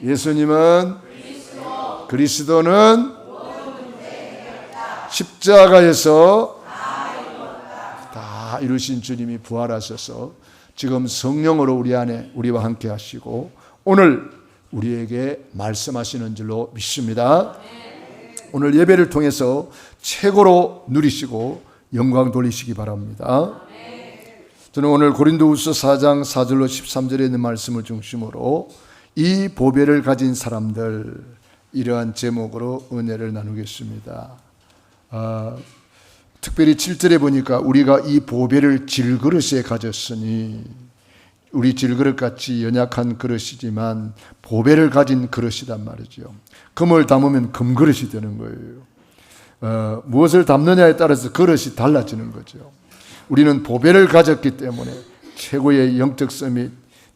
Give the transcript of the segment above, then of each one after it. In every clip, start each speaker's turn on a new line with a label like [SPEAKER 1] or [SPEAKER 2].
[SPEAKER 1] 예수님은 그리스도는 십자가에서 다 이루신 주님이 부활하셔서 지금 성령으로 우리 안에 우리와 함께 하시고 오늘 우리에게 말씀하시는 줄로 믿습니다. 오늘 예배를 통해서 최고로 누리시고 영광 돌리시기 바랍니다. 저는 오늘 고린도후서 4장 4절로 13절에 있는 말씀을 중심으로 이 보배를 가진 사람들, 이러한 제목으로 은혜를 나누겠습니다. 특별히 7절에 보니까 우리가 이 보배를 질그릇에 가졌으니, 우리 질그릇같이 연약한 그릇이지만 보배를 가진 그릇이란 말이죠. 금을 담으면 금그릇이 되는 거예요. 무엇을 담느냐에 따라서 그릇이 달라지는 거죠. 우리는 보배를 가졌기 때문에 최고의 영적 서밋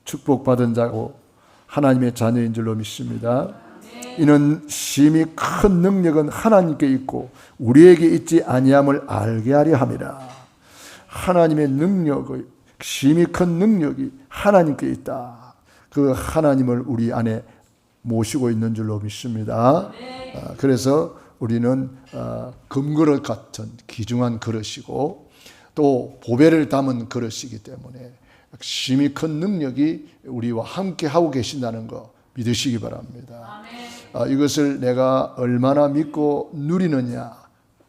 [SPEAKER 1] 축복받은 자고 하나님의 자녀인 줄로 믿습니다. 이는 심히 큰 능력은 하나님께 있고 우리에게 있지 아니함을 알게 하려 함이라. 하나님의 능력의 심히 큰 능력이 하나님께 있다. 그 하나님을 우리 안에 모시고 있는 줄로 믿습니다. 그래서 우리는 금그릇 같은 귀중한 그릇이고 또 보배를 담은 그릇이기 때문에 심히 큰 능력이 우리와 함께 하고 계신다는 거 믿으시기 바랍니다. 이것을 내가 얼마나 믿고 누리느냐,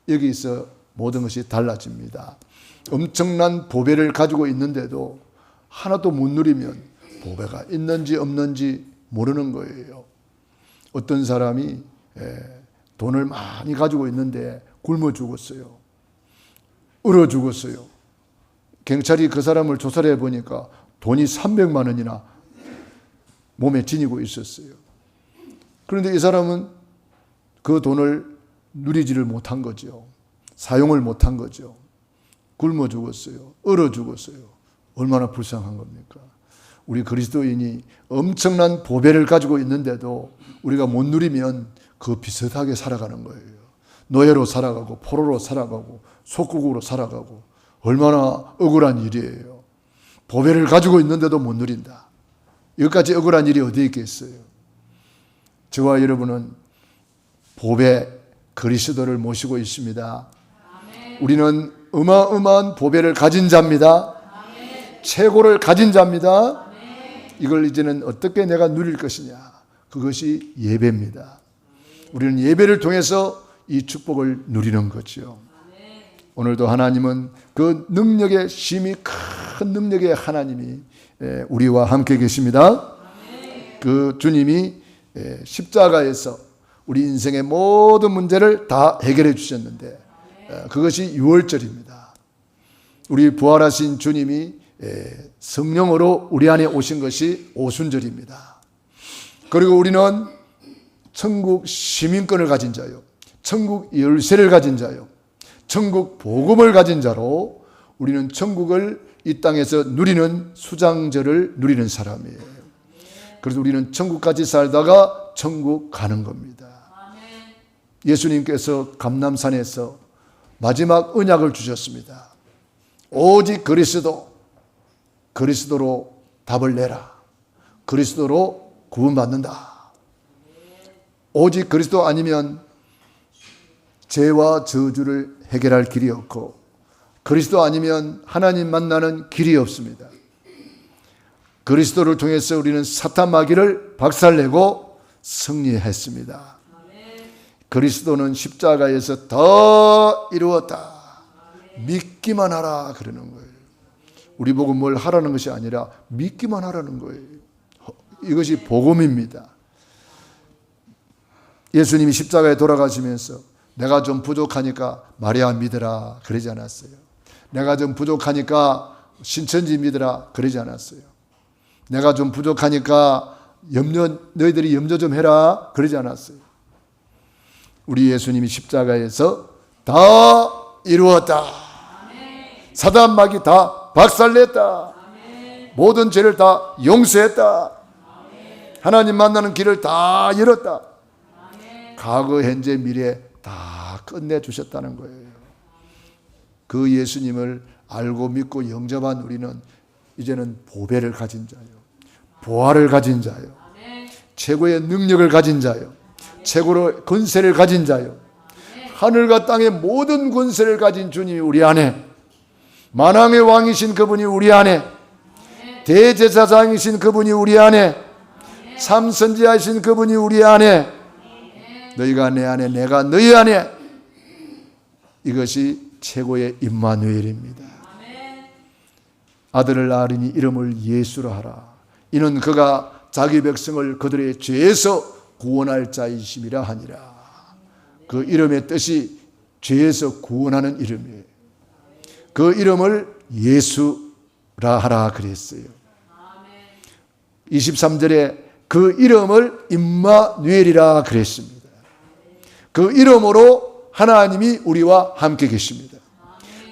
[SPEAKER 1] 여기서 모든 것이 달라집니다. 엄청난 보배를 가지고 있는데도 하나도 못 누리면 보배가 있는지 없는지 모르는 거예요. 어떤 사람이 돈을 많이 가지고 있는데 굶어 죽었어요. 얼어 죽었어요. 경찰이 그 사람을 조사를 해보니까 돈이 300만 원이나 몸에 지니고 있었어요. 그런데 이 사람은 그 돈을 누리지를 못한 거죠. 사용을 못한 거죠. 굶어 죽었어요. 얼어 죽었어요. 얼마나 불쌍한 겁니까? 우리 그리스도인이 엄청난 보배를 가지고 있는데도 우리가 못 누리면 그 비슷하게 살아가는 거예요. 노예로 살아가고 포로로 살아가고 속국으로 살아가고 얼마나 억울한 일이에요. 보배를 가지고 있는데도 못 누린다. 이것까지 억울한 일이 어디 있겠어요? 저와 여러분은 보배 그리스도를 모시고 있습니다. 우리는 어마어마한 보배를 가진 자입니다. 최고를 가진 자입니다. 이걸 이제는 어떻게 내가 누릴 것이냐? 그것이 예배입니다. 우리는 예배를 통해서 이 축복을 누리는 거죠. 오늘도 하나님은 그 능력의 심히 큰 능력의 하나님이 우리와 함께 계십니다. 그 주님이 십자가에서 우리 인생의 모든 문제를 다 해결해 주셨는데 그것이 유월절입니다. 우리 부활하신 주님이 성령으로 우리 안에 오신 것이 오순절입니다. 그리고 우리는 천국 시민권을 가진 자요, 천국 열쇠를 가진 자요, 천국 복음을 가진 자로 우리는 천국을 이 땅에서 누리는 수장절을 누리는 사람이에요. 그래서 우리는 천국까지 살다가 천국 가는 겁니다. 예수님께서 감람산에서 마지막 언약을 주셨습니다. 오직 그리스도로 답을 내라. 그리스도로 구원받는다. 오직 그리스도 아니면 죄와 저주를 해결할 길이 없고 그리스도 아니면 하나님 만나는 길이 없습니다. 그리스도를 통해서 우리는 사탄 마귀를 박살내고 승리했습니다. 그리스도는 십자가에서 다 이루었다. 믿기만 하라 그러는 거예요. 우리 보고 뭘 하라는 것이 아니라 믿기만 하라는 거예요. 이것이 복음입니다. 예수님이 십자가에 돌아가시면서 내가 좀 부족하니까 마리아 믿으라 그러지 않았어요. 내가 좀 부족하니까 신천지 믿으라 그러지 않았어요. 내가 좀 부족하니까 너희들이 염려 좀 해라 그러지 않았어요. 우리 예수님이 십자가에서 다 이루었다. 사단 마귀 다 박살냈다. 모든 죄를 다 용서했다. 하나님 만나는 길을 다 열었다. 과거, 현재, 미래 다 끝내주셨다는 거예요. 그 예수님을 알고 믿고 영접한 우리는 이제는 보배를 가진 자요, 보화를 가진 자요, 최고의 능력을 가진 자요, 최고로 권세를 가진 자요, 하늘과 땅의 모든 권세를 가진 주님이 우리 안에, 만왕의 왕이신 그분이 우리 안에, 대제사장이신 그분이 우리 안에, 참 선지자이신 그분이 우리 안에, 너희가 내 안에 내가 너희 안에, 이것이 최고의 임마누엘입니다. 아들을 낳으리니 이름을 예수라 하라. 이는 그가 자기 백성을 그들의 죄에서 구원할 자이심이라 하니라. 그 이름의 뜻이 죄에서 구원하는 이름이에요. 그 이름을 예수라 하라 그랬어요. 23절에 그 이름을 임마누엘이라 그랬습니다. 그 이름으로 하나님이 우리와 함께 계십니다.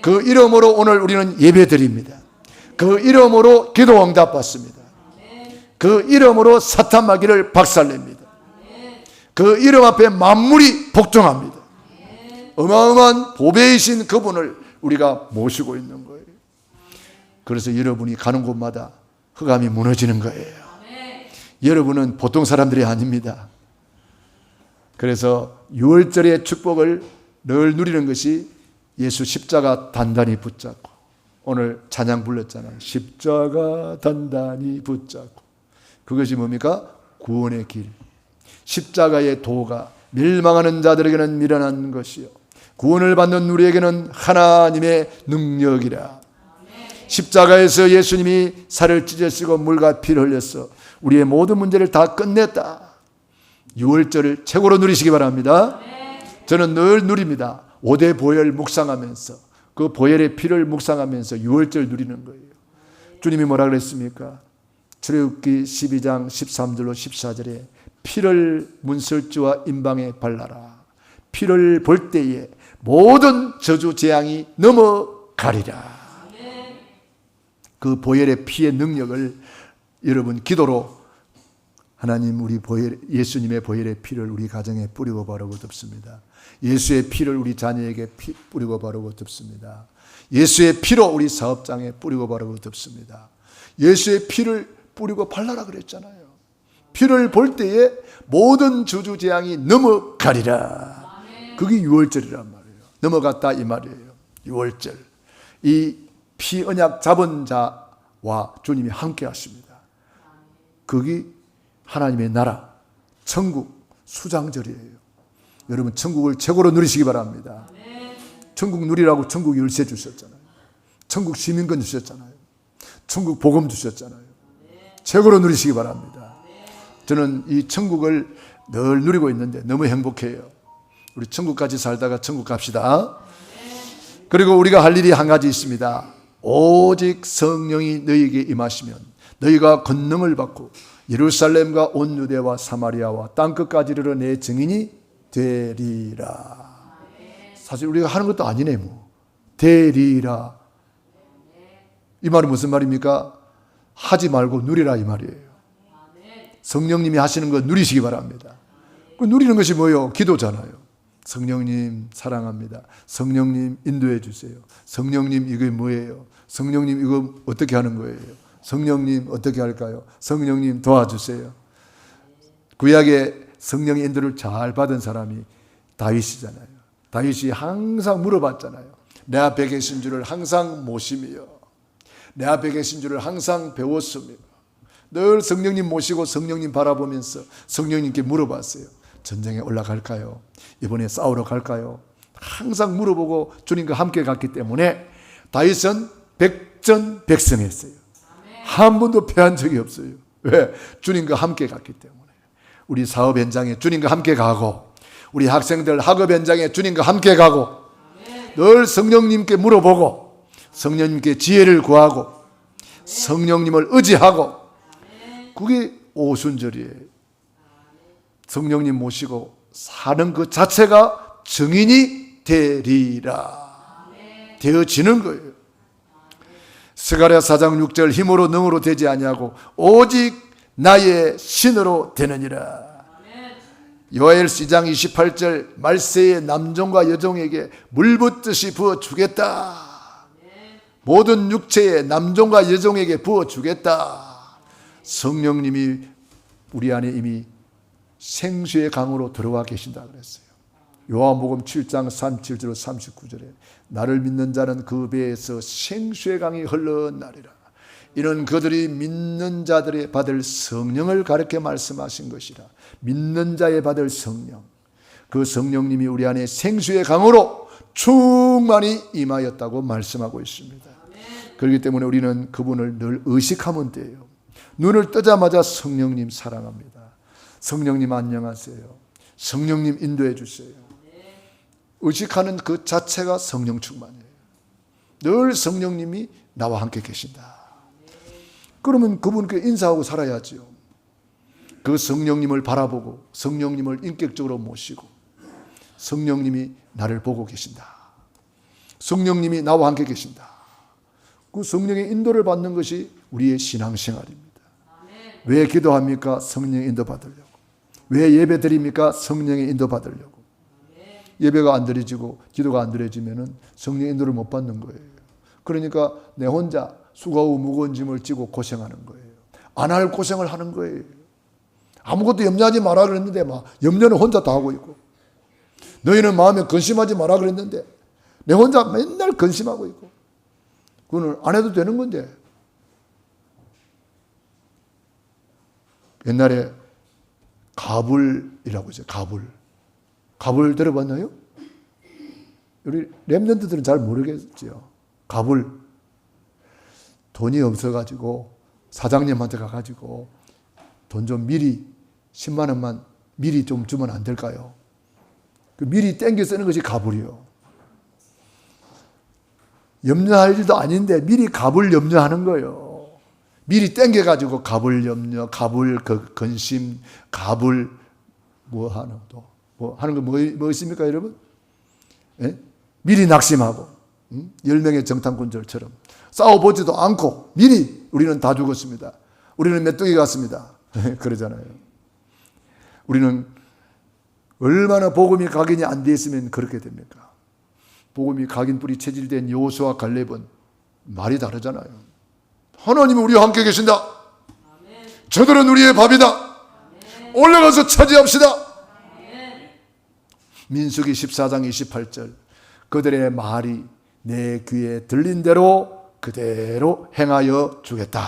[SPEAKER 1] 그 이름으로 오늘 우리는 예배드립니다. 그 이름으로 기도 응답받습니다. 그 이름으로 사탄 마귀를 박살냅니다. 그 이름 앞에 만물이 복종합니다. 어마어마한 보배이신 그분을 우리가 모시고 있는 거예요. 그래서 여러분이 가는 곳마다 흑암이 무너지는 거예요. 여러분은 보통 사람들이 아닙니다. 그래서 6월절의 축복을 늘 누리는 것이 예수 십자가 단단히 붙잡고, 오늘 찬양 불렀잖아요. 십자가 단단히 붙잡고. 그것이 뭡니까? 구원의 길. 십자가의 도가 멸망하는 자들에게는 미련한 것이요, 구원을 받는 우리에게는 하나님의 능력이라. 십자가에서 예수님이 살을 찢으시고 물과 피를 흘려서 우리의 모든 문제를 다 끝냈다. 6월절을 최고로 누리시기 바랍니다. 저는 늘 누립니다. 5대 보혈 묵상하면서, 그 보혈의 피를 묵상하면서 6월절 누리는 거예요. 주님이 뭐라 그랬습니까? 출애굽기 12장 13절로 14절에 피를 문설주와 임방에 발라라. 피를 볼 때에 모든 저주 재앙이 넘어가리라. 그 보혈의 피의 능력을 여러분 기도로, 하나님 우리 예수님의 보혈의 피를 우리 가정에 뿌리고 바르고 덮습니다. 예수의 피를 우리 자녀에게 뿌리고 바르고 덮습니다. 예수의 피로 우리 사업장에 뿌리고 바르고 덮습니다. 예수의 피를 뿌리고 발라라 그랬잖아요. 피를 볼 때에 모든 저주 재앙이 넘어가리라. 그게 6월절이란 말이에요. 넘어갔다 이 말이에요. 6월절. 이 피 언약 잡은 자와 주님이 함께 하십니다. 그게 하나님의 나라, 천국 수장절이에요. 여러분 천국을 최고로 누리시기 바랍니다. 천국 누리라고 천국 열쇠 주셨잖아요. 천국 시민권 주셨잖아요. 천국 복음 주셨잖아요. 최고로 누리시기 바랍니다. 저는 이 천국을 늘 누리고 있는데 너무 행복해요. 우리 천국까지 살다가 천국 갑시다. 그리고 우리가 할 일이 한 가지 있습니다. 오직 성령이 너희에게 임하시면 너희가 권능을 받고 예루살렘과 온 유대와 사마리아와 땅끝까지 이르러 내 증인이 되리라. 사실 우리가 하는 것도 아니네 뭐. 되리라. 이 말은 무슨 말입니까? 하지 말고 누리라 이 말이에요. 성령님이 하시는 거 누리시기 바랍니다. 그 누리는 것이 뭐예요? 기도잖아요. 성령님 사랑합니다. 성령님 인도해 주세요. 성령님 이게 뭐예요? 성령님 이거 어떻게 하는 거예요? 성령님 어떻게 할까요? 성령님 도와주세요. 구약의 성령의 인도를 잘 받은 사람이 다윗이잖아요. 다윗이 항상 물어봤잖아요. 내 앞에 계신 주를 항상 모시며 내 앞에 계신 주를 항상 배웠으며 늘 성령님 모시고 성령님 바라보면서 성령님께 물어봤어요. 전쟁에 올라갈까요? 이번에 싸우러 갈까요? 항상 물어보고 주님과 함께 갔기 때문에 다윗은 백전백승했어요. 한 번도 패한 적이 없어요. 왜? 주님과 함께 갔기 때문에. 우리 사업 현장에 주님과 함께 가고 우리 학생들 학업 현장에 주님과 함께 가고 늘 성령님께 물어보고 성령님께 지혜를 구하고 성령님을 의지하고 그게 오순절이에요. 성령님 모시고 사는 것 자체가 증인이 되리라. 되어지는 거예요. 스가랴 4장 6절 힘으로 능으로 되지 아니하고 오직 나의 신으로 되느니라. 요엘서 2장 28절 말세의 남종과 여종에게 물 붓듯이 부어주겠다. 모든 육체의 남종과 여종에게 부어주겠다. 성령님이 우리 안에 이미 생수의 강으로 들어와 계신다 그랬어요. 요한복음 7장 37절 39절에 나를 믿는 자는 그 배에서 생수의 강이 흘러나리라. 이는 그들이 믿는 자들의 받을 성령을 가르쳐 말씀하신 것이라. 믿는 자의 받을 성령, 그 성령님이 우리 안에 생수의 강으로 충만히 임하였다고 말씀하고 있습니다. 그렇기 때문에 우리는 그분을 늘 의식하면 돼요. 눈을 뜨자마자 성령님 사랑합니다. 성령님 안녕하세요. 성령님 인도해 주세요. 의식하는 그 자체가 성령 충만이에요. 늘 성령님이 나와 함께 계신다. 그러면 그분께 인사하고 살아야죠. 그 성령님을 바라보고 성령님을 인격적으로 모시고 성령님이 나를 보고 계신다. 성령님이 나와 함께 계신다. 그 성령의 인도를 받는 것이 우리의 신앙생활입니다. 왜 기도합니까? 성령의 인도 받으려고. 왜 예배 드립니까? 성령의 인도 받으려고. 예배가 안 드려지고 기도가 안 드려지면 성령의 인도를 못 받는 거예요. 그러니까 내 혼자 수고하고 무거운 짐을 지고 고생하는 거예요. 안 할 고생을 하는 거예요. 아무것도 염려하지 마라 그랬는데 막 염려는 혼자 다 하고 있고, 너희는 마음에 근심하지 마라 그랬는데 내 혼자 맨날 근심하고 있고, 그거는 안 해도 되는 건데. 옛날에 가불이라고 했어요. 가불 들어봤나요? 우리 랩런트들은 잘 모르겠죠. 가불. 돈이 없어가지고 사장님한테 가가지고 돈 좀 미리 10만 원만 미리 좀 주면 안 될까요? 그 미리 땡겨 쓰는 것이 가불이요. 염려할 일도 아닌데 미리 가불 염려하는 거예요. 미리 땡겨가지고 가불 염려, 가불 근심, 가불 뭐 하는 거 뭐 있습니까, 여러분? 예? 미리 낙심하고 10명의 정탐꾼들처럼 싸워보지도 않고 미리 우리는 다 죽었습니다. 우리는 메뚜기 같습니다. 그러잖아요. 우리는 얼마나 복음이 각인이 안 돼 있으면 그렇게 됩니까? 복음이 각인뿔이 체질된 여호수아 갈렙은 말이 다르잖아요. 하나님은 우리와 함께 계신다. 저들은 우리의 밥이다. 올라가서 차지합시다. 민수기 14장 28절 그들의 말이 내 귀에 들린 대로 그대로 행하여 주겠다.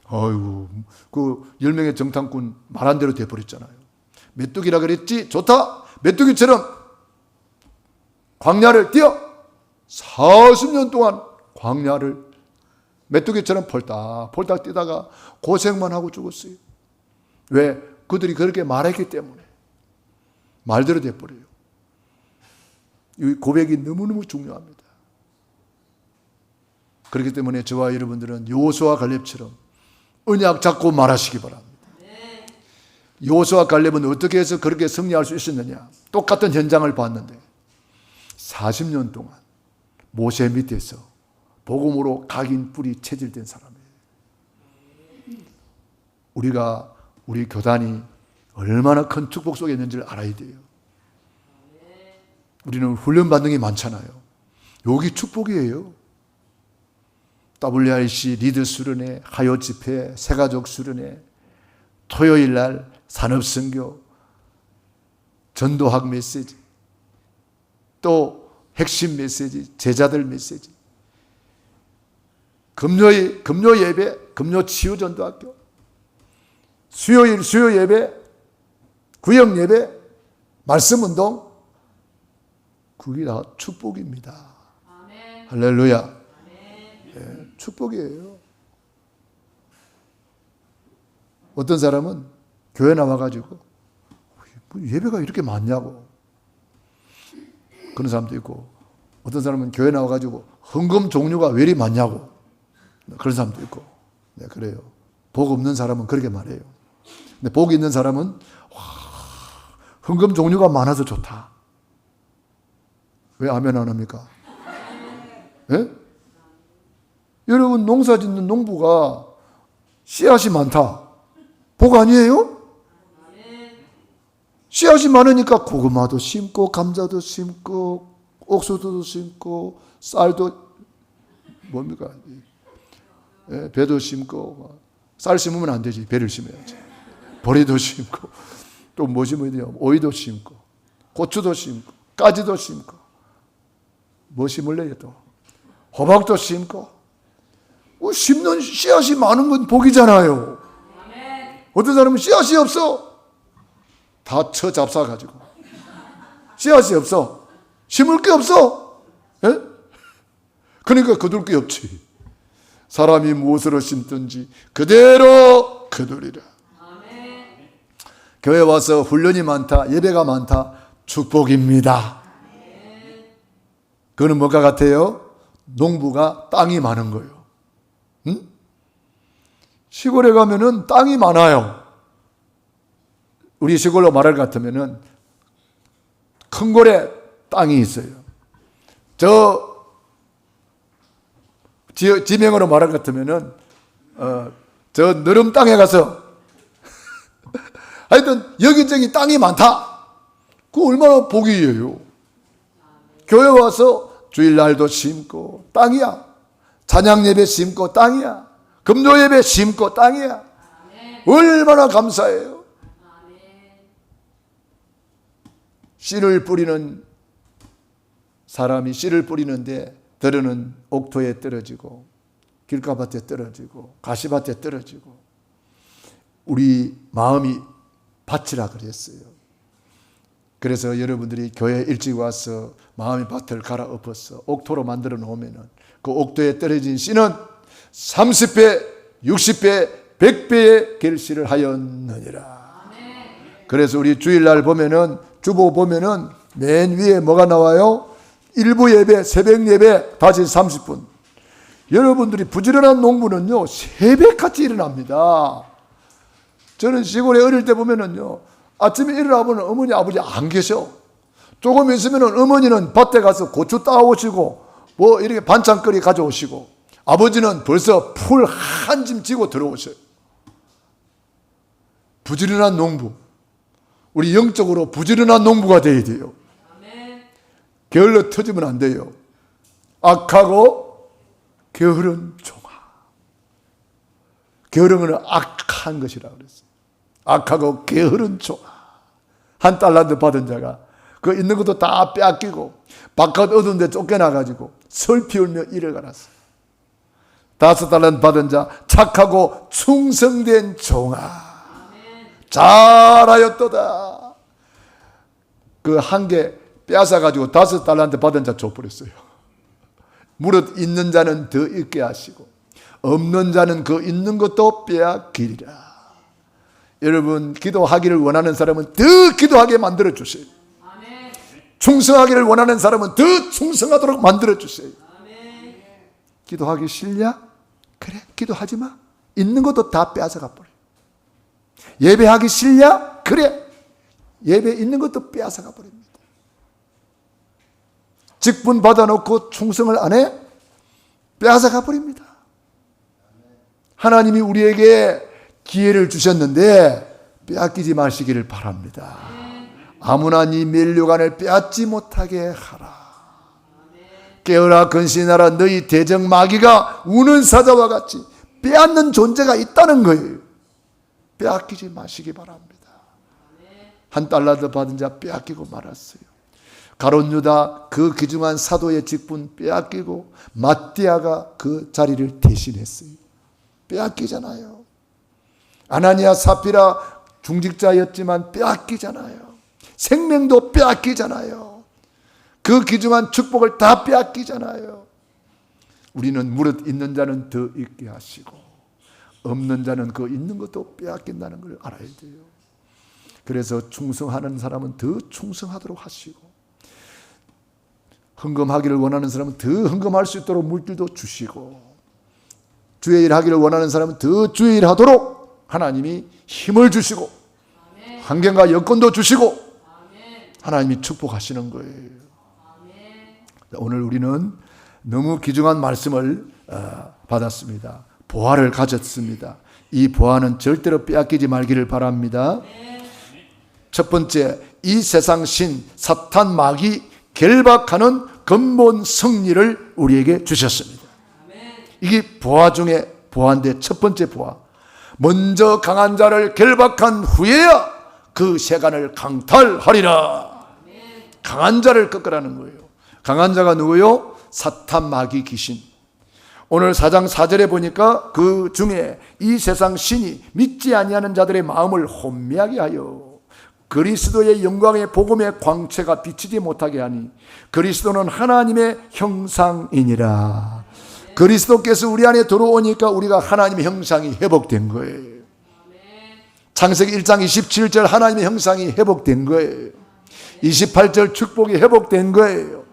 [SPEAKER 1] 아이고, 그 10명의 정탐꾼 말한 대로 돼버렸잖아요. 메뚜기라 그랬지? 좋다. 메뚜기처럼 광야를 뛰어 40년 동안 광야를 메뚜기처럼 폴딱 뛰다가 고생만 하고 죽었어요. 왜? 그들이 그렇게 말했기 때문에. 말대로 돼버려요. 이 고백이 너무너무 중요합니다. 그렇기 때문에 저와 여러분들은 여호수아 갈렙처럼 언약 잡고 말하시기 바랍니다. 여호수아 갈렙은 어떻게 해서 그렇게 승리할 수 있었느냐? 똑같은 현장을 봤는데 40년 동안 모세 밑에서 복음으로 각인 뿔이 체질된 사람이에요. 우리 교단이 얼마나 큰 축복 속에 있는지를 알아야 돼요. 우리는 훈련받는 게 많잖아요. 여기 축복이에요. WRC 리드 수련회, 하요 집회, 새가족 수련회, 토요일 날 산업선교, 전도학 메시지, 또 핵심 메시지, 제자들 메시지, 금요 예배, 금요 치유 전도학교, 수요일 수요 예배, 구역 예배, 말씀 운동, 그게 다 축복입니다. 아멘. 할렐루야. 아멘. 네, 축복이에요. 어떤 사람은 교회 나와가지고 예배가 이렇게 많냐고 그런 사람도 있고, 어떤 사람은 교회 나와가지고 헌금 종류가 왜 이리 많냐고 그런 사람도 있고. 네, 그래요. 복 없는 사람은 그렇게 말해요. 근데 복 있는 사람은 헌금 종류가 많아서 좋다. 왜 아멘 안 합니까? 예? 여러분, 농사 짓는 농부가 씨앗이 많다. 복 아니에요? 씨앗이 많으니까 고구마도 심고 감자도 심고 옥수수도 심고 쌀도 뭡니까? 예, 배도 심고 쌀 심으면 안 되지. 배를 심어야지. 보리도 심고 또 뭐 심어야 돼요? 오이도 심고 고추도 심고 가지도 심고 뭐 심을래요 또? 호박도 심고 심는 씨앗이 많은 건 복이잖아요. 어떤 사람은 씨앗이 없어. 다 쳐 잡사가지고 씨앗이 없어. 심을 게 없어. 예? 그러니까 거둘 게 없지. 사람이 무엇으로 심든지 그대로 거두리라. 교회 와서 훈련이 많다, 예배가 많다, 축복입니다. 그거는 뭐가 같아요? 농부가 땅이 많은 거예요. 응? 시골에 가면은 땅이 많아요. 우리 시골로 말할 것 같으면은 큰 골에 땅이 있어요. 지명으로 말할 것 같으면은 저 너름 땅에 가서 하여튼 여기저기 땅이 많다. 그거 얼마나 복이에요. 교회 와서 주일날도 심고 땅이야. 찬양 예배 심고 땅이야. 금요 예배 심고 땅이야. 얼마나 감사해요. 씨를 뿌리는 사람이 씨를 뿌리는데 들으는 옥토에 떨어지고 길가밭에 떨어지고 가시밭에 떨어지고 우리 마음이 밭이라 그랬어요. 그래서 여러분들이 교회 일찍 와서 마음의 밭을 갈아엎어서 옥토로 만들어 놓으면은 그 옥토에 떨어진 씨는 30배, 60배, 100배의 결실을 하였느니라. 그래서 우리 주일날 보면은 주보 보면은 맨 위에 뭐가 나와요? 일부 예배, 새벽 예배 다시 30분. 여러분들이 부지런한 농부는요 새벽같이 일어납니다. 저는 시골에 어릴 때 보면은요 아침에 일어나 보면 어머니 아버지 안 계셔. 조금 있으면은 어머니는 밭에 가서 고추 따오시고 뭐 이렇게 반찬거리 가져오시고 아버지는 벌써 풀 한 짐 지고 들어오셔요. 부지런한 농부. 우리 영적으로 부지런한 농부가 돼야 돼요. 게을러 터지면 안 돼요. 악하고 게으른 종아. 게으름은 악한 것이라고 그랬어요. 악하고 게으른 종아. 한 달란트 받은 자가 그 있는 것도 다 빼앗기고 바깥 어두운 데 쫓겨나가지고 슬피 울며 일을 갈았어요. 5달란트 받은 자 착하고 충성된 종아. 잘하였도다. 그 한 개 빼앗아가지고 5달란트 받은 자 줘버렸어요. 무릇 있는 자는 더 있게 하시고 없는 자는 그 있는 것도 빼앗기리라. 여러분 기도하기를 원하는 사람은 더 기도하게 만들어 주세요. 충성하기를 원하는 사람은 더 충성하도록 만들어 주세요. 기도하기 싫냐? 그래 기도하지 마. 있는 것도 다 빼앗아가 버려. 예배하기 싫냐? 그래 예배 있는 것도 빼앗아가 버립니다. 직분 받아놓고 충성을 안 해? 빼앗아가 버립니다. 하나님이 우리에게 기회를 주셨는데 빼앗기지 마시기를 바랍니다. 아무나 네 면류관을 빼앗지 못하게 하라. 깨어라 근신하라. 너희 대적 마귀가 우는 사자와 같이 빼앗는 존재가 있다는 거예요. 빼앗기지 마시기 바랍니다. 1달란트 받은 자 빼앗기고 말았어요. 가룟 유다 그 귀중한 사도의 직분 빼앗기고 마띠아가 그 자리를 대신했어요. 빼앗기잖아요. 아나니아 사피라 중직자였지만 빼앗기잖아요. 생명도 빼앗기잖아요. 그 귀중한 축복을 다 빼앗기잖아요. 우리는 무릇 있는 자는 더 있게 하시고 없는 자는 그 있는 것도 빼앗긴다는 걸 알아야 돼요. 그래서 충성하는 사람은 더 충성하도록 하시고 헌금하기를 원하는 사람은 더 헌금할 수 있도록 물질도 주시고 주의 일 하기를 원하는 사람은 더 주의 일 하도록 하나님이 힘을 주시고 환경과 여건도 주시고 하나님이 축복하시는 거예요. 오늘 우리는 너무 귀중한 말씀을 받았습니다. 보화를 가졌습니다. 이 보화는 절대로 빼앗기지 말기를 바랍니다. 첫 번째, 이 세상 신 사탄 마귀 결박하는 근본 승리를 우리에게 주셨습니다. 이게 보화 중에 보화인데 첫 번째 보화. 먼저 강한 자를 결박한 후에야 그 세간을 강탈하리라. 강한 자를 꺾으라는 거예요. 강한 자가 누구요? 사탄, 마귀, 귀신. 오늘 4장 4절에 보니까 그 중에 이 세상 신이 믿지 아니하는 자들의 마음을 혼미하게 하여 그리스도의 영광의 복음의 광채가 비치지 못하게 하니 그리스도는 하나님의 형상이니라. 그리스도께서 우리 안에 들어오니까 우리가 하나님의 형상이 회복된 거예요. 창세기 1장 27절 하나님의 형상이 회복된 거예요. 28절 축복이 회복된 거예요.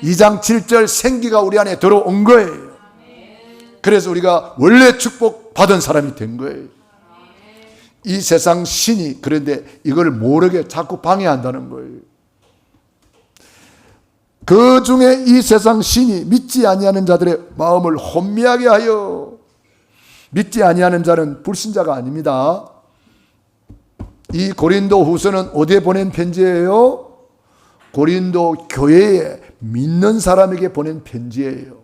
[SPEAKER 1] 2장 7절 생기가 우리 안에 들어온 거예요. 그래서 우리가 원래 축복 받은 사람이 된 거예요. 이 세상 신이 그런데 이걸 모르게 자꾸 방해한다는 거예요. 그 중에 이 세상 신이 믿지 아니하는 자들의 마음을 혼미하게 하여, 믿지 아니하는 자는 불신자가 아닙니다. 이 고린도 후서는 어디에 보낸 편지예요? 고린도 교회에 믿는 사람에게 보낸 편지예요.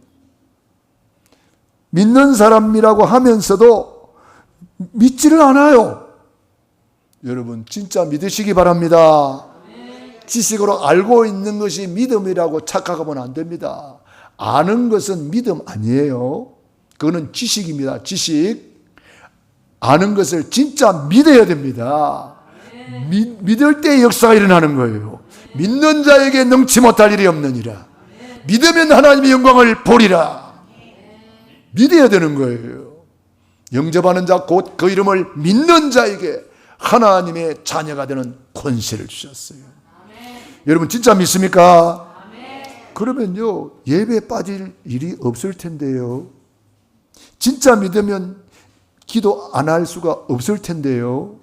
[SPEAKER 1] 믿는 사람이라고 하면서도 믿지를 않아요. 여러분 진짜 믿으시기 바랍니다. 지식으로 알고 있는 것이 믿음이라고 착각하면 안 됩니다. 아는 것은 믿음 아니에요. 그거는 지식입니다. 지식. 아는 것을 진짜 믿어야 됩니다. 믿을 때 역사가 일어나는 거예요. 믿는 자에게 능치 못할 일이 없느니라. 믿으면 하나님의 영광을 보리라. 믿어야 되는 거예요. 영접하는 자 곧 그 이름을 믿는 자에게 하나님의 자녀가 되는 권세를 주셨어요. 여러분 진짜 믿습니까? 그러면요 예배에 빠질 일이 없을 텐데요. 진짜 믿으면 기도 안 할 수가 없을 텐데요.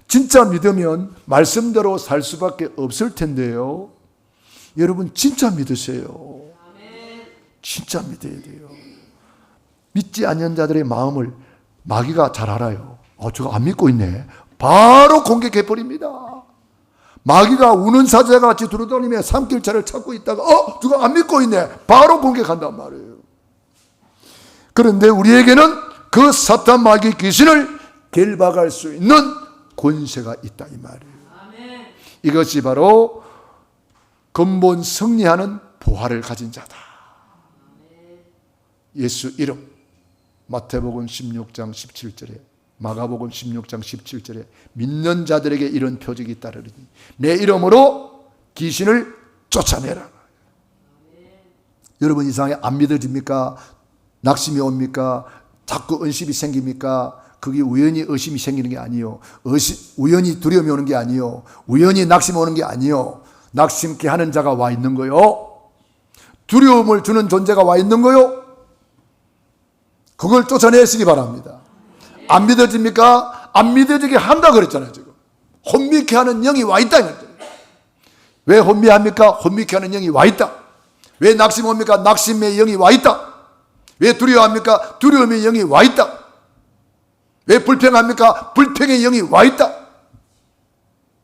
[SPEAKER 1] 진짜 믿으면 말씀대로 살 수밖에 없을 텐데요. 여러분 진짜 믿으세요. 진짜 믿어야 돼요. 믿지 않는 자들의 마음을 마귀가 잘 알아요. 저거 안 믿고 있네. 바로 공격해버립니다. 마귀가 우는 사자가 같이 두루다니며 삼킬차를 찾고 있다가 누가 안 믿고 있네. 바로 공격한단 말이에요. 그런데 우리에게는 그 사탄 마귀 귀신을 결박할 수 있는 권세가 있다 이 말이에요. 이것이 바로 근본 승리하는 보화를 가진 자다. 예수 이름 마태복음 16장 17절에 마가복음 16장 17절에 믿는 자들에게 이런 표적이 따르니 내 이름으로 귀신을 쫓아내라. 여러분 이상하게 안 믿어집니까? 낙심이 옵니까? 자꾸 의심이 생깁니까? 그게 우연히 의심이 생기는 게 아니요. 우연히 두려움이 오는 게 아니요. 우연히 낙심이 오는 게 아니요. 낙심케 하는 자가 와 있는 거요. 두려움을 주는 존재가 와 있는 거요. 그걸 쫓아내시기 바랍니다. 안 믿어집니까? 안 믿어지게 한다 그랬잖아요. 지금 혼미케 하는 영이 와 있다. 왜 혼미합니까? 혼미케 하는 영이 와 있다. 왜 낙심 옵니까? 낙심의 영이 와 있다. 왜 두려워합니까? 두려움의 영이 와 있다. 왜 불평합니까? 불평의 영이 와 있다.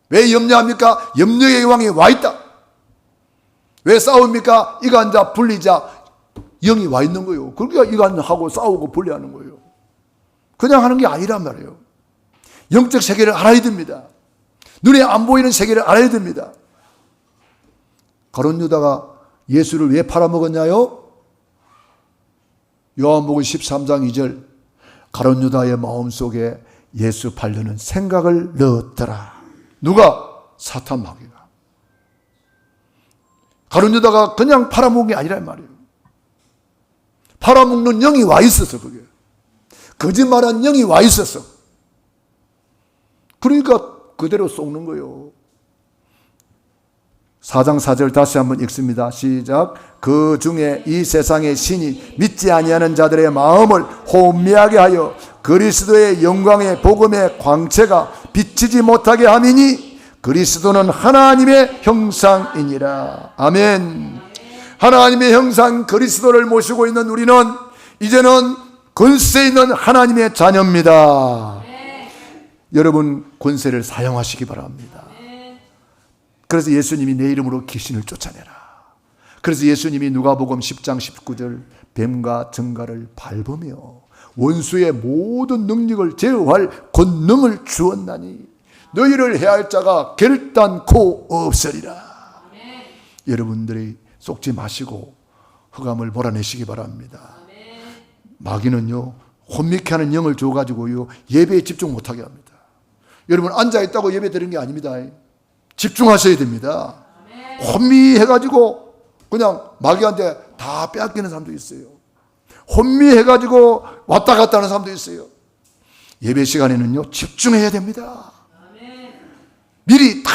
[SPEAKER 1] 왜 염려합니까? 염려의 왕이 와 있다. 왜 싸웁니까? 이간자 분리자 영이 와 있는 거예요. 그러니까 이간하고 싸우고 분리하는 거예요. 그냥 하는 게 아니란 말이에요. 영적 세계를 알아야 됩니다. 눈에 안 보이는 세계를 알아야 됩니다. 가룟 유다가 예수를 왜 팔아먹었냐요? 요한복음 13장 2절 가룟 유다의 마음속에 예수 팔려는 생각을 넣었더라. 누가? 사탄 마귀가. 가룟 유다가 그냥 팔아먹은 게 아니란 말이에요. 팔아먹는 영이 와 있었어. 그게 거짓말한 영이 와 있었어. 그러니까 그대로 속는 거예요. 4장 4절 다시 한번 읽습니다. 시작. 그 중에 이 세상의 신이 믿지 아니하는 자들의 마음을 혼미하게 하여 그리스도의 영광의 복음의 광채가 비치지 못하게 함이니 그리스도는 하나님의 형상이니라. 아멘. 하나님의 형상 그리스도를 모시고 있는 우리는 이제는 권세 있는 하나님의 자녀입니다. 여러분 권세를 사용하시기 바랍니다. 그래서 예수님이 내 이름으로 귀신을 쫓아내라. 그래서 예수님이 누가복음 10장 19절 뱀과 정갈을 밟으며 원수의 모든 능력을 제어할 권능을 주었나니 너희를 해할 자가 결단코 없으리라. 여러분들이 속지 마시고 흑암을 몰아내시기 바랍니다. 마귀는요, 혼미케 하는 영을 줘가지고요, 예배에 집중 못하게 합니다. 여러분, 앉아있다고 예배 드리는 게 아닙니다. 집중하셔야 됩니다. 혼미해가지고 그냥 마귀한테 다 빼앗기는 사람도 있어요. 혼미해가지고 왔다 갔다 하는 사람도 있어요. 예배 시간에는요, 집중해야 됩니다. 미리 다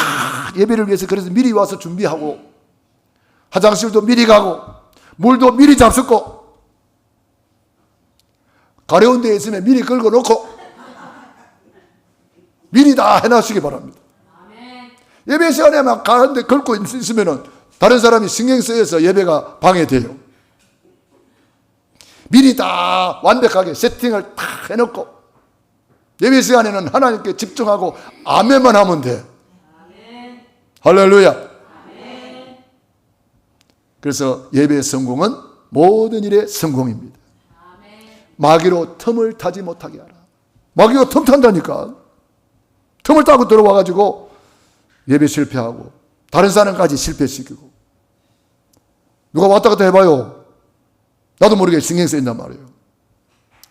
[SPEAKER 1] 예배를 위해서 그래서 미리 와서 준비하고, 화장실도 미리 가고, 물도 미리 잡숫고, 가려운 데 있으면 미리 긁어 놓고 미리 다 해놔시기 바랍니다. 예배 시간에 막 가는데 긁고 있으면 다른 사람이 신경 쓰여서 예배가 방해돼요. 미리 다 완벽하게 세팅을 다 해놓고 예배 시간에는 하나님께 집중하고 아멘만 하면 돼. 할렐루야. 그래서 예배의 성공은 모든 일의 성공입니다. 마귀로 틈을 타지 못하게 하라. 마귀가 틈 탄다니까. 틈을 타고 들어와가지고 예배 실패하고 다른 사람까지 실패시키고, 누가 왔다 갔다 해봐요. 나도 모르게 신경 쓰인단 말이에요.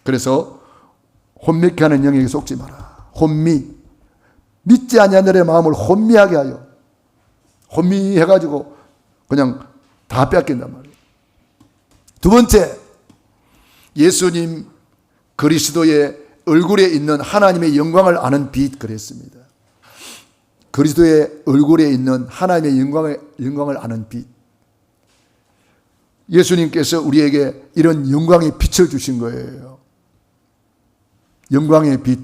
[SPEAKER 1] 그래서 혼미케 하는 영에게 속지 마라. 혼미, 믿지 아니하는 마음을 혼미하게 하여, 혼미해가지고 그냥 다 뺏긴단 말이에요. 두 번째, 예수님 그리스도의 얼굴에 있는 하나님의 영광을 아는 빛, 그랬습니다. 그리스도의 얼굴에 있는 하나님의 영광을 아는 빛. 예수님께서 우리에게 이런 영광의 빛을 주신 거예요. 영광의 빛.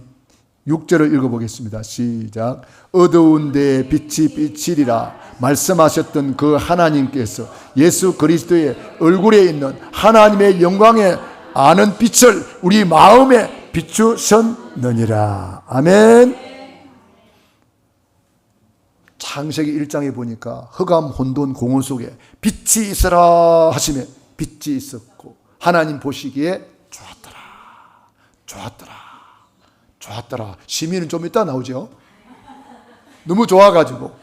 [SPEAKER 1] 6절을 읽어보겠습니다. 시작. 어두운 데에 빛이 비치리라 말씀하셨던 그 하나님께서 예수 그리스도의 얼굴에 있는 하나님의 영광에 아는 빛을 우리 마음에 비추셨느니라. 아멘. 창세기 1장에 보니까 흑암 혼돈 공허 속에 빛이 있어라 하시며 빛이 있었고, 하나님 보시기에 좋았더라, 좋았더라, 좋았더라. 시민은 좀 이따 나오죠. 너무 좋아가지고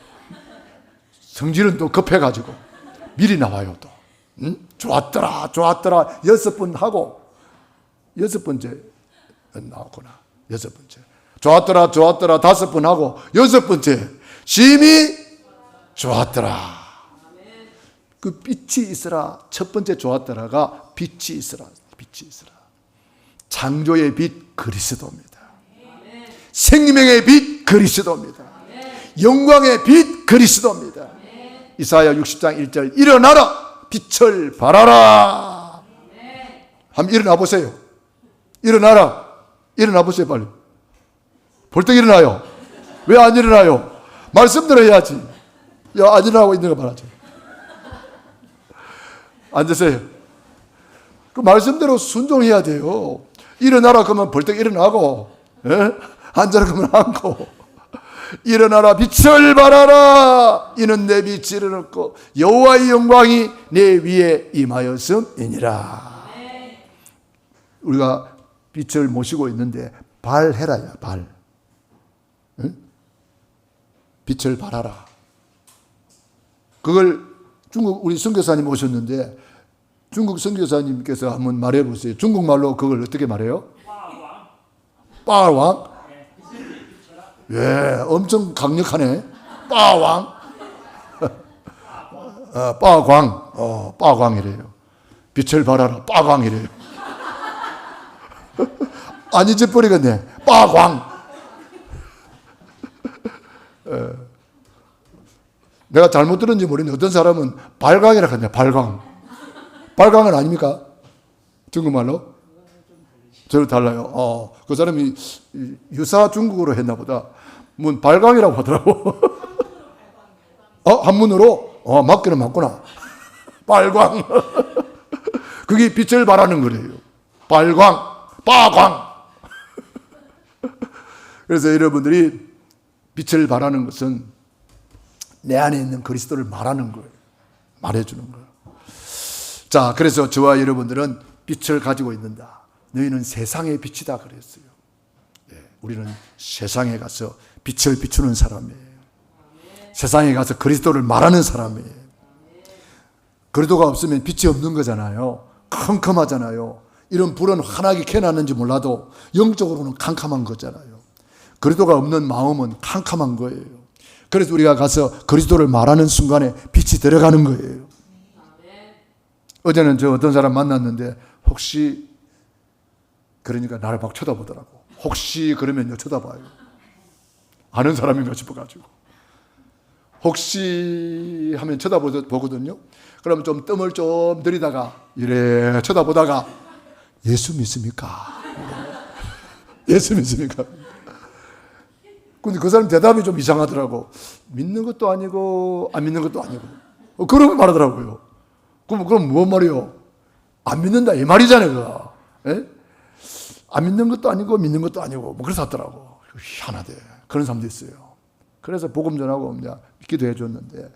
[SPEAKER 1] 성질은 또 급해가지고 미리 나와요. 또 좋았더라, 좋았더라 6번 하고 6번째 나왔구나. 6번째 좋았더라, 좋았더라 5번 하고 6번째 심히 좋았더라. 그 빛이 있으라, 첫 번째 좋았더라가 빛이 있으라, 빛이 있으라. 창조의 빛 그리스도입니다. 생명의 빛 그리스도입니다. 영광의 빛 그리스도입니다. 이사야 60장 1절 일어나라 빛을 발하라. 한번 일어나 보세요. 일어나라. 일어나 보세요. 빨리. 벌떡 일어나요. 왜 안 일어나요? 말씀 들어야지. 야, 안 일어나고 있는 거 말하죠. 앉으세요. 그 말씀대로 순종해야 돼요. 일어나라 그러면 벌떡 일어나고, 예? 앉아라 그러면 앉고, 일어나라 빛을 발하라 이는 내 빛이 일어났고 여호와의 영광이 내 위에 임하였음이니라. 우리가 빛을 모시고 있는데 발해라야, 발. 응? 빛을 발하라. 그걸 중국 우리 선교사님 오셨는데 중국 선교사님께서 한번 말해 보세요. 중국말로 그걸 어떻게 말해요? 빠왕? 예, 엄청 강력하네. 빠왕. 빠광. 빠광이래요. 빛을 발하라. 빠광이래요. 안 잊어버리겠네. 빠광. 내가 잘못 들었는지 모르겠는데 어떤 사람은 발광이라고 하냐. 발광. 발광은 아닙니까? 중국말로? 저를 달라요. 그 사람이 유사 중국어로 했나 보다. 발광이라고 하더라고. 한문으로? 맞기는 맞구나. 발광. 그게 빛을 발하는 거래요. 발광, 빠광. 그래서 여러분들이 빛을 발하는 것은 내 안에 있는 그리스도를 말하는 거예요. 말해주는 거예요. 자, 그래서 저와 여러분들은 빛을 가지고 있는다. 너희는 세상의 빛이다 그랬어요. 우리는 세상에 가서 빛을 비추는 사람이에요. 세상에 가서 그리스도를 말하는 사람이에요. 그리스도가 없으면 빛이 없는 거잖아요. 컴컴하잖아요. 이런 불은 환하게 켜놨는지 몰라도 영적으로는 캄캄한 거잖아요. 그리스도가 없는 마음은 캄캄한 거예요. 그래서 우리가 가서 그리스도를 말하는 순간에 빛이 들어가는 거예요. 어제는 저 어떤 사람 만났는데 혹시 그러니까 나를 막 쳐다보더라고. 혹시 그러면요 쳐다봐요. 아는 사람인가 싶어가지고 혹시 하면 쳐다보거든요. 그러면 좀 뜸을 좀 들이다가 이래 쳐다보다가 예수 믿습니까? 예수 믿습니까? 근데 그 사람 대답이 좀 이상하더라고. 믿는 것도 아니고 안 믿는 것도 아니고 그러고 말하더라고요. 그럼 뭔 말이요? 안 믿는다 이 말이잖아요. 그거. 예? 안 믿는 것도 아니고 믿는 것도 아니고 뭐 그래서 하더라고. 희한하대. 그런 사람도 있어요. 그래서 복음 전하고 기도해 줬는데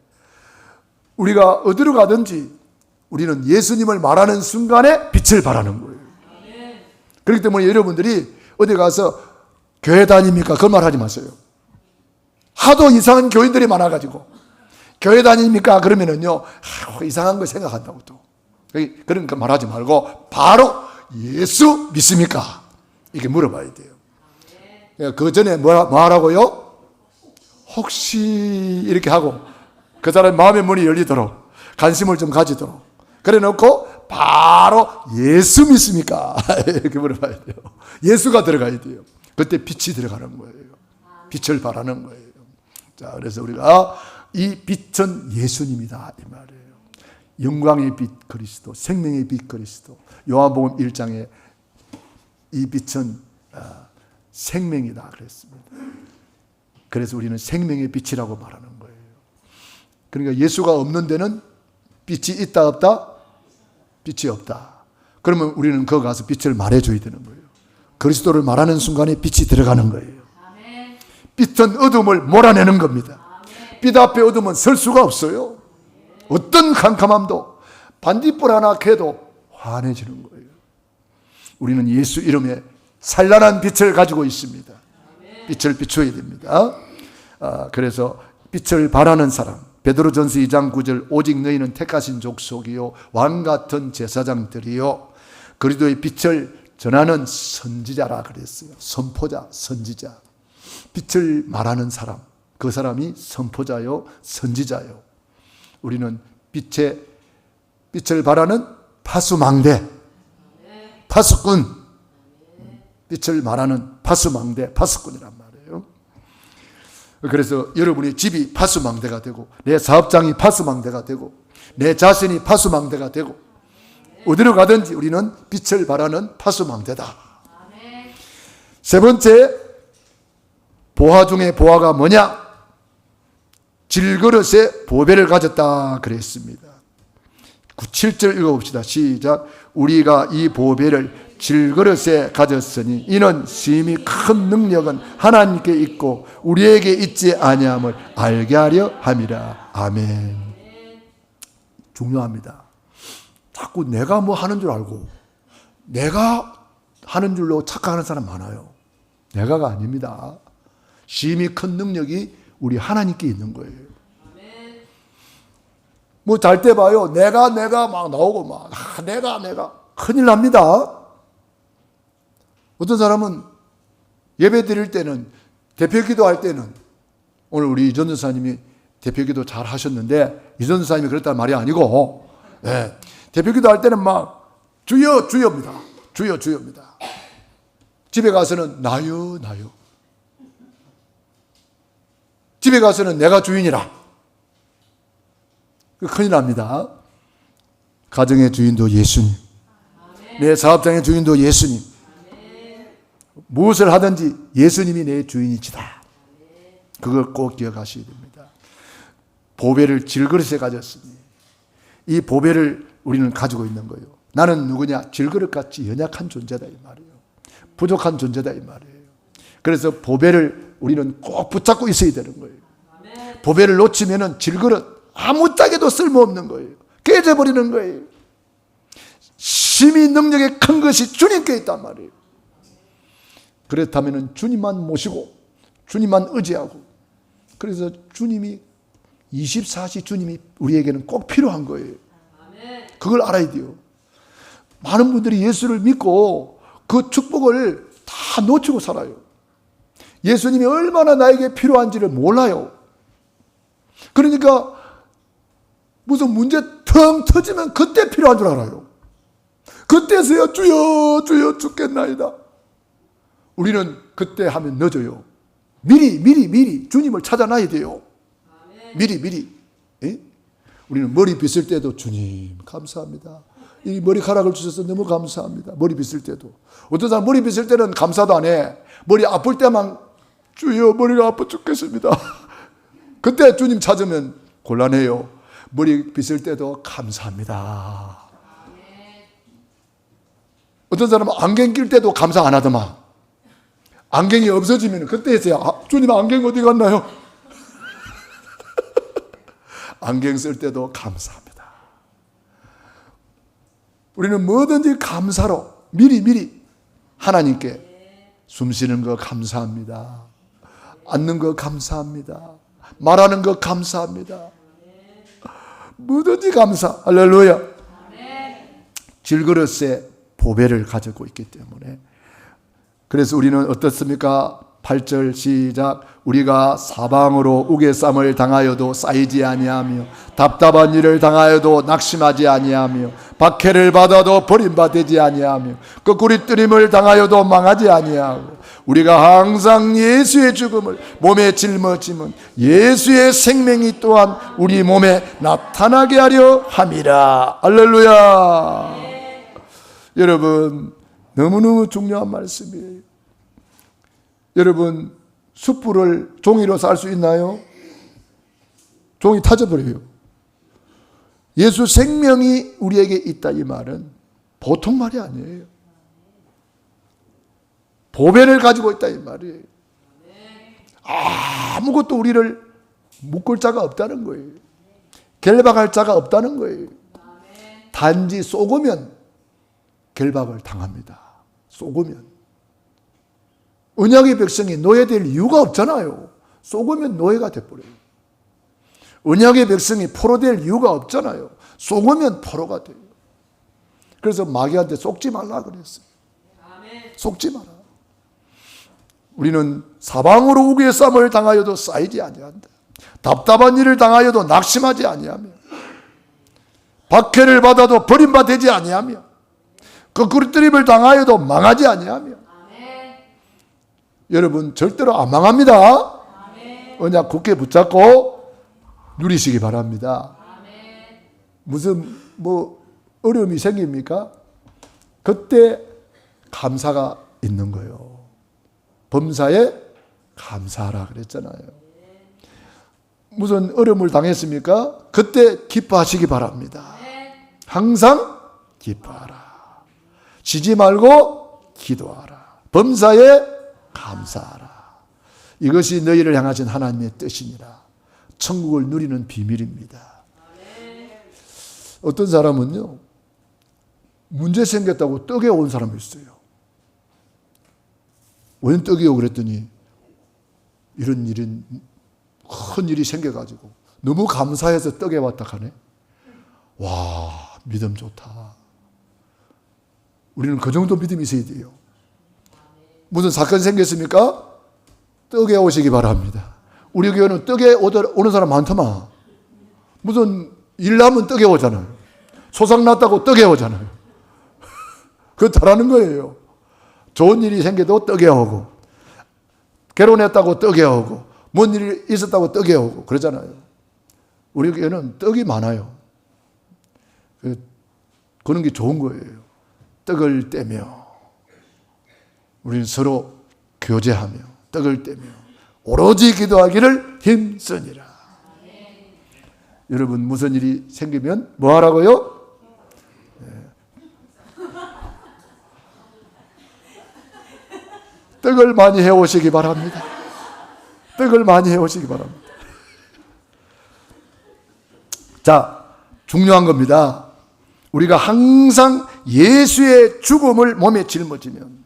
[SPEAKER 1] 우리가 어디로 가든지 우리는 예수님을 말하는 순간에 빛을 발하는 거예요. 그렇기 때문에 여러분들이 어디 가서 교회 다닙니까? 그런 말 하지 마세요. 하도 이상한 교인들이 많아가지고 교회 다닙니까? 그러면은요 이상한 거 생각한다고 또 그러니까 말하지 말고 바로 예수 믿습니까? 이렇게 물어봐야 돼요. 그 전에 뭐 하라고요? 혹시 이렇게 하고 그 사람의 마음의 문이 열리도록 관심을 좀 가지도록 그래 놓고 바로 예수 믿습니까? 이렇게 물어봐야 돼요. 예수가 들어가야 돼요. 그때 빛이 들어가는 거예요. 빛을 발하는 거예요. 자, 그래서 우리가 이 빛은 예수님이다 이 말이에요. 영광의 빛 그리스도, 생명의 빛 그리스도. 요한복음 1장에 이 빛은 생명이다 그랬습니다. 그래서 우리는 생명의 빛이라고 말하는 거예요. 그러니까 예수가 없는 데는 빛이 있다 없다? 빛이 없다. 그러면 우리는 거기 가서 빛을 말해줘야 되는 거예요. 그리스도를 말하는 순간에 빛이 들어가는 거예요. 빛은 어둠을 몰아내는 겁니다. 빛 앞에 어둠은 설 수가 없어요. 어떤 캄캄함도 반딧불 하나 켜도 환해지는 거예요. 우리는 예수 이름에 찬란한 빛을 가지고 있습니다. 빛을 비춰야 됩니다. 그래서 빛을 발하는 사람 베드로전서 2장 9절 오직 너희는 택하신 족속이요 왕같은 제사장들이요 그리스도의 빛을 전하는 선지자라 그랬어요. 선포자, 선지자. 빛을 말하는 사람, 그 사람이 선포자요, 선지자요. 우리는 빛을 발하는 파수망대, 파수꾼. 빛을 말하는 파수망대, 파수꾼이란 말이에요. 그래서 여러분의 집이 파수망대가 되고 내 사업장이 파수망대가 되고 내 자신이 파수망대가 되고 어디로 가든지 우리는 빛을 발하는 파수망대다. 세 번째 보화 중에 보화가 뭐냐? 질그릇에 보배를 가졌다 그랬습니다. 7절 읽어봅시다. 시작. 우리가 이 보배를 질그릇에 가졌으니 이는 심히 큰 능력은 하나님께 있고 우리에게 있지 아니함을 알게 하려 함이라. 아멘. 중요합니다. 자꾸 내가 뭐 하는 줄 알고 내가 하는 줄로 착각하는 사람 많아요. 내가가 아닙니다. 심히 큰 능력이 우리 하나님께 있는 거예요. 뭐 잘 때 봐요. 내가 막 나오고 막 내가 큰일 납니다. 어떤 사람은 예배 드릴 때는 대표기도 할 때는 오늘 우리 이전 전사님이 대표기도 잘 하셨는데 이전 전사님이 그랬다는 말이 아니고 대표기도 할 때는 막 주여 주여입니다. 주여 주여입니다. 집에 가서는 나요 나요. 집에 가서는 내가 주인이라. 큰일 납니다. 가정의 주인도 예수님. 내 사업장의 주인도 예수님. 무엇을 하든지 예수님이 내 주인이시다. 그걸 꼭 기억하셔야 됩니다. 보배를 질그릇에 가졌으니 이 보배를 우리는 가지고 있는 거예요. 나는 누구냐? 질그릇같이 연약한 존재다 이 말이에요. 부족한 존재다 이 말이에요. 그래서 보배를 우리는 꼭 붙잡고 있어야 되는 거예요. 보배를 놓치면은 질그릇 아무짝에도 쓸모없는 거예요. 깨져버리는 거예요. 심히 능력이 큰 것이 주님께 있단 말이에요. 그렇다면 주님만 모시고 주님만 의지하고, 그래서 주님이 24시 주님이 우리에게는 꼭 필요한 거예요. 그걸 알아야 돼요. 많은 분들이 예수를 믿고 그 축복을 다 놓치고 살아요. 예수님이 얼마나 나에게 필요한지를 몰라요. 그러니까 무슨 문제 텅 터지면 그때 필요한 줄 알아요. 그때서야 주여 주여 죽겠나이다. 우리는 그때 하면 늦어요. 미리 주님을 찾아놔야 돼요. 미리. 예? 우리는 머리 빗을 때도 주님 감사합니다. 이 머리카락을 주셔서 너무 감사합니다. 머리 빗을 때도. 어떤 사람 머리 빗을 때는 감사도 안 해. 머리 아플 때만 주여 머리가 아파 죽겠습니다. 그때 주님 찾으면 곤란해요. 머리 빗을 때도 감사합니다. 어떤 사람은 안경 낄 때도 감사 안 하더만. 안경이 없어지면 그때서야 주님 안경 어디 갔나요? 안경 쓸 때도 감사합니다. 우리는 뭐든지 감사로 미리 하나님께 숨 쉬는 거 감사합니다. 앉는 거 감사합니다. 말하는 거 감사합니다. 뭐든지 감사. 할렐루야. 질그릇에 보배를 가지고 있기 때문에. 그래서 우리는 어떻습니까? 8절 시작. 우리가 사방으로 우겨쌈을 당하여도 쌓이지 아니하며 답답한 일을 당하여도 낙심하지 아니하며 박해를 받아도 버림받지 아니하며 거꾸리 뜨림을 당하여도 망하지 아니하고 우리가 항상 예수의 죽음을 몸에 짊어지면 예수의 생명이 또한 우리 몸에 나타나게 하려 함이라. 할렐루야. 여러분 너무너무 중요한 말씀이에요. 여러분 숯불을 종이로 쌀 수 있나요? 종이 타져버려요. 예수 생명이 우리에게 있다 이 말은 보통 말이 아니에요. 보배를 가지고 있다 이 말이에요. 아무것도 우리를 묶을 자가 없다는 거예요. 결박할 자가 없다는 거예요. 단지 속으면 결박을 당합니다. 속으면. 언약의 백성이 노예될 이유가 없잖아요. 속으면 노예가 돼버려요. 언약의 백성이 포로 될 이유가 없잖아요. 속으면 포로가 돼요. 그래서 마귀한테 속지 말라 그랬어요. 속지 마라. 우리는 사방으로 우기의 쌈을 당하여도 쌓이지 아니한다. 답답한 일을 당하여도 낙심하지 아니하며 박해를 받아도 버림받지 아니하며 거꾸로 뜨림을 당하여도 망하지 아니하며. 여러분 절대로 안 망합니다. 언약 굳게 붙잡고 누리시기 바랍니다. 무슨 어려움이 생깁니까? 그때 감사가 있는 거예요. 범사에 감사하라 그랬잖아요. 무슨 어려움을 당했습니까? 그때 기뻐하시기 바랍니다. 항상 기뻐하라. 쉬지 말고 기도하라. 범사에 감사하라. 이것이 너희를 향하신 하나님의 뜻이니라. 천국을 누리는 비밀입니다. 어떤 사람은요, 문제 생겼다고 떡에 온 사람이 있어요. 웬 떡이요? 그랬더니 이런 큰 일이 생겨가지고 너무 감사해서 떡에 왔다 하네. 와, 믿음 좋다. 우리는 그 정도 믿음이 있어야 돼요. 무슨 사건이 생겼습니까? 떡에 오시기 바랍니다. 우리 교회는 떡에 오는 사람 많더만. 무슨 일 나면 떡에 오잖아요. 소상 났다고 떡에 오잖아요. 그거 잘하는 거예요. 좋은 일이 생겨도 떡에 오고, 결혼했다고 떡에 오고, 뭔 일이 있었다고 떡에 오고 그러잖아요. 우리 교회는 떡이 많아요. 그런 게 좋은 거예요. 떡을 떼며 우리는 서로 교제하며 떡을 떼며 오로지 기도하기를 힘쓰니라. 여러분 무슨 일이 생기면 뭐 하라고요? 떡을 많이 해오시기 바랍니다. 떡을 많이 해오시기 바랍니다. 자, 중요한 겁니다. 우리가 항상 예수의 죽음을 몸에 짊어지면,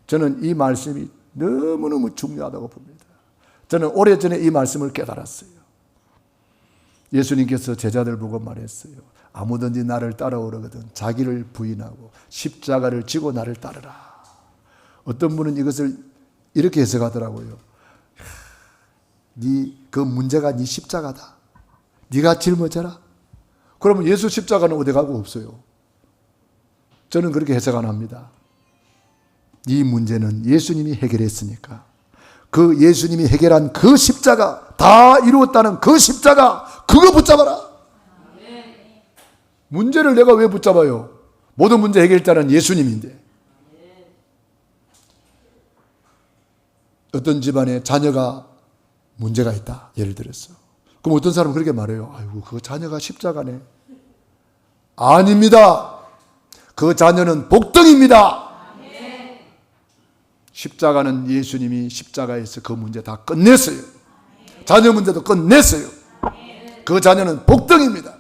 [SPEAKER 1] 저는 이 말씀이 너무너무 중요하다고 봅니다. 저는 오래전에 이 말씀을 깨달았어요. 예수님께서 제자들 보고 말했어요. 아무든지 나를 따라오려거든 자기를 부인하고 십자가를 지고 나를 따르라. 어떤 분은 이것을 이렇게 해석하더라고요. 그 문제가 네 십자가다. 네가 짊어져라. 그러면 예수 십자가는 어디 가고 없어요. 저는 그렇게 해석 안 합니다. 이 문제는 예수님이 해결했으니까 그 예수님이 해결한 그 십자가, 다 이루었다는 그 십자가, 그거 붙잡아라. 문제를 내가 왜 붙잡아요? 모든 문제 해결자는 예수님인데. 어떤 집안에 자녀가 문제가 있다, 예를 들어서. 그럼 어떤 사람은 그렇게 말해요. 아이고, 그 자녀가 십자가네. 아닙니다. 그 자녀는 복덩입니다. 십자가는 예수님이 십자가에서 그 문제 다 끝냈어요. 자녀 문제도 끝냈어요. 그 자녀는 복덩입니다.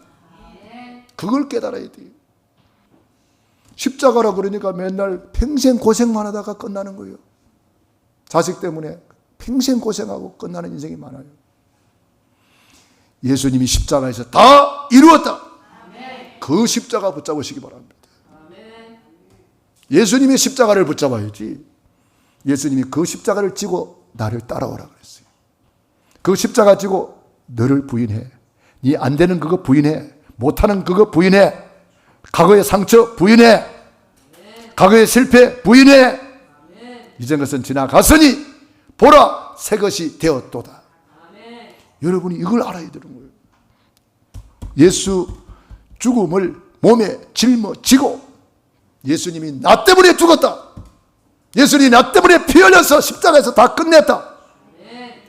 [SPEAKER 1] 그걸 깨달아야 돼요. 십자가라 그러니까 맨날 평생 고생만 하다가 끝나는 거예요. 자식 때문에 평생 고생하고 끝나는 인생이 많아요. 예수님이 십자가에서 다 이루었다. 그 십자가 붙잡으시기 바랍니다. 예수님의 십자가를 붙잡아야지. 예수님이 그 십자가를 지고 나를 따라오라 그랬어요. 그 십자가 지고 너를 부인해. 네 안 되는 그거 부인해. 못하는 그거 부인해. 과거의 상처 부인해. 과거의 실패 부인해. 이전 것은 지나갔으니 보라 새 것이 되었도다. 여러분이 이걸 알아야 되는 거예요. 예수 죽음을 몸에 짊어지고 예수님이 나 때문에 죽었다. 예수님이 나 때문에 피 흘려서 십자가에서 다 끝냈다.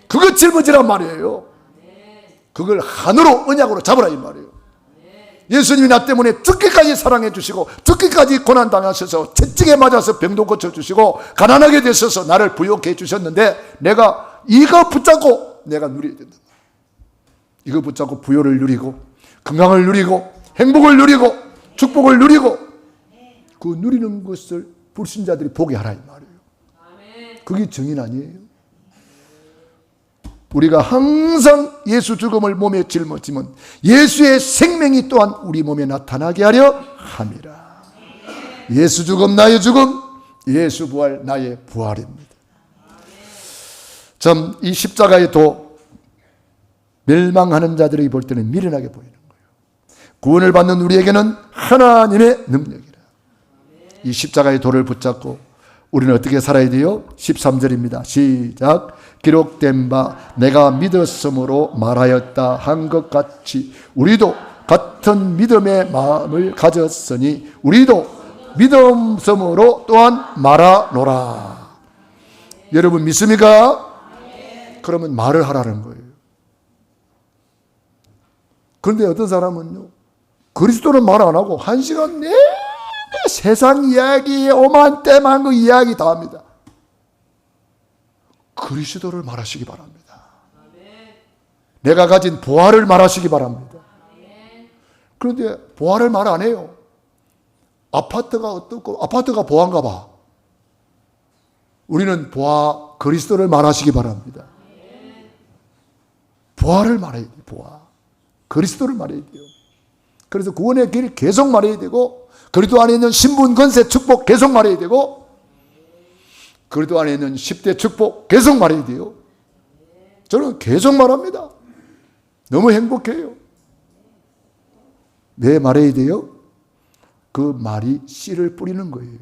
[SPEAKER 1] 그거 짊어지란 말이에요. 그걸 하늘로 언약으로 잡으라 이 말이에요. 예수님이 나 때문에 죽기까지 사랑해 주시고 죽기까지 고난당하셔서 채찍에 맞아서 병도 고쳐주시고 가난하게 되셔서 나를 부욕해 주셨는데 내가 이거 붙잡고 내가 누려야 된다. 이거 붙잡고 부요를 누리고 건강을 누리고 행복을 누리고 축복을 누리고 그 누리는 것을 불신자들이 보게 하라 이 말이에요. 그게 정인 아니에요. 우리가 항상 예수 죽음을 몸에 짊어지면 예수의 생명이 또한 우리 몸에 나타나게 하려 함이라. 예수 죽음 나의 죽음, 예수 부활 나의 부활입니다. 참 이 십자가의 도, 멸망하는 자들이 볼 때는 미련하게 보이는 거예요. 구원을 받는 우리에게는 하나님의 능력이라. 이 십자가의 도를 붙잡고 우리는 어떻게 살아야 돼요? 13절입니다. 시작. 기록된 바 내가 믿었으므로 말하였다 한 것 같이 우리도 같은 믿음의 마음을 가졌으니 우리도 믿음으로 또한 말하노라. 여러분 믿습니까? 그러면 말을 하라는 거예요. 그런데 어떤 사람은요, 그리스도는 말 안 하고 1시간 내내 세상 이야기, 오만 때만 그 이야기 다 합니다. 그리스도를 말하시기 바랍니다. 내가 가진 보화를 말하시기 바랍니다. 그런데 보화를 말 안 해요. 아파트가 어떻고, 아파트가 보화인가 봐. 우리는 보화, 그리스도를 말하시기 바랍니다. 보화를 말해야 돼요. 보화. 그리스도를 말해야 돼요. 그래서 구원의 길 계속 말해야 되고, 그리스도 안에 있는 신분, 권세, 축복 계속 말해야 되고, 그리스도 안에 있는 10대 축복 계속 말해야 돼요. 저는 계속 말합니다. 너무 행복해요. 왜 말해야 돼요? 그 말이 씨를 뿌리는 거예요.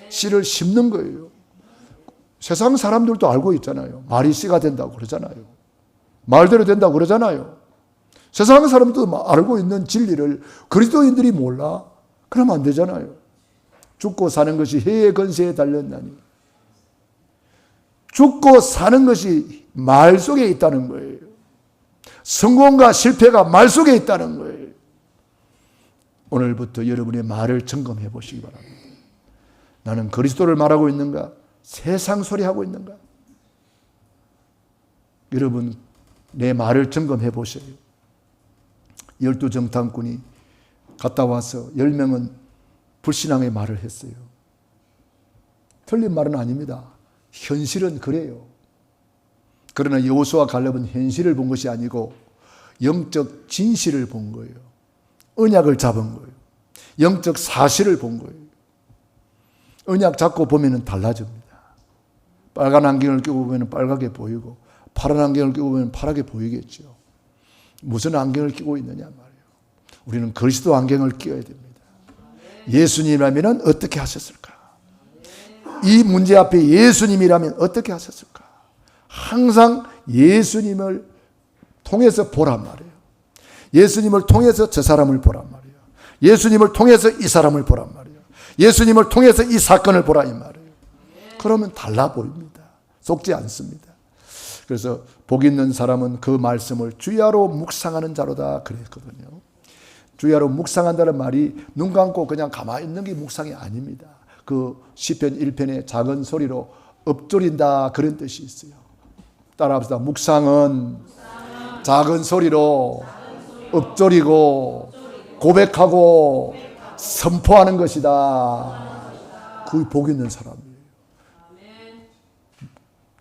[SPEAKER 1] 씨를 심는 거예요. 세상 사람들도 알고 있잖아요. 말이 씨가 된다고 그러잖아요. 말대로 된다고 그러잖아요. 세상 사람도 알고 있는 진리를 그리스도인들이 몰라? 그러면 안 되잖아요. 죽고 사는 것이 해의 건세에 달렸나니. 죽고 사는 것이 말 속에 있다는 거예요. 성공과 실패가 말 속에 있다는 거예요. 오늘부터 여러분의 말을 점검해 보시기 바랍니다. 나는 그리스도를 말하고 있는가? 세상 소리 하고 있는가? 여러분 내 말을 점검해 보세요. 12 정탐꾼이 갔다 와서 10명은 불신앙의 말을 했어요. 틀린 말은 아닙니다. 현실은 그래요. 그러나 여호수아와 갈렙은 현실을 본 것이 아니고 영적 진실을 본 거예요. 언약을 잡은 거예요. 영적 사실을 본 거예요. 언약 잡고 보면 달라집니다. 빨간 안경을 끼고 보면 빨갛게 보이고 파란 안경을 끼고 보면 파랗게 보이겠죠. 무슨 안경을 끼고 있느냐 말이에요. 우리는 그리스도 안경을 끼워야 됩니다. 예수님이라면 어떻게 하셨을까? 이 문제 앞에 예수님이라면 어떻게 하셨을까? 항상 예수님을 통해서 보란 말이에요. 예수님을 통해서 저 사람을 보란 말이에요. 예수님을 통해서 이 사람을 보란 말이에요. 예수님을 통해서 이 사건을 보라 이 말이에요. 그러면 달라 보입니다. 속지 않습니다. 그래서 복 있는 사람은 그 말씀을 주야로 묵상하는 자로다 그랬거든요. 주야로 묵상한다는 말이 눈 감고 그냥 가만히 있는 게 묵상이 아닙니다. 그 시편 1편의 작은 소리로 읊조린다 그런 뜻이 있어요. 따라합시다. 묵상은 작은 소리로 읊조리고 고백하고 선포하는 것이다. 그게 복 있는 사람이에요.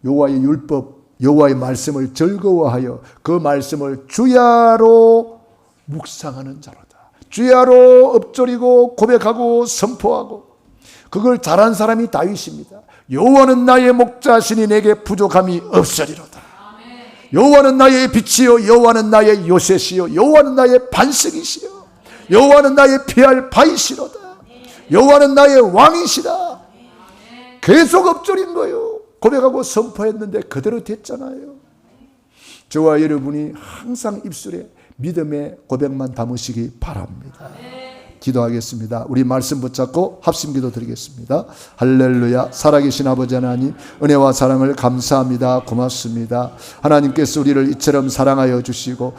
[SPEAKER 1] 여호와의 율법, 여호와의 말씀을 즐거워하여 그 말씀을 주야로 묵상하는 자로다. 주야로 읊조리고 고백하고 선포하고 그걸 잘한 사람이 다윗입니다. 여호와는 나의 목자시니 내게 부족함이 없으리로다. 여호와는 나의 빛이요 여호와는 나의 요새시요 여호와는 나의 반석이시요 여호와는 나의 피할 바이시로다. 여호와는 나의 왕이시다. 계속 읊조린 거예요. 고백하고 선포했는데 그대로 됐잖아요. 저와 여러분이 항상 입술에 믿음의 고백만 담으시기 바랍니다. 기도하겠습니다. 우리 말씀 붙잡고 합심기도 드리겠습니다. 할렐루야. 살아계신 아버지 하나님, 은혜와 사랑을 감사합니다. 고맙습니다. 하나님께서 우리를 이처럼 사랑하여 주시고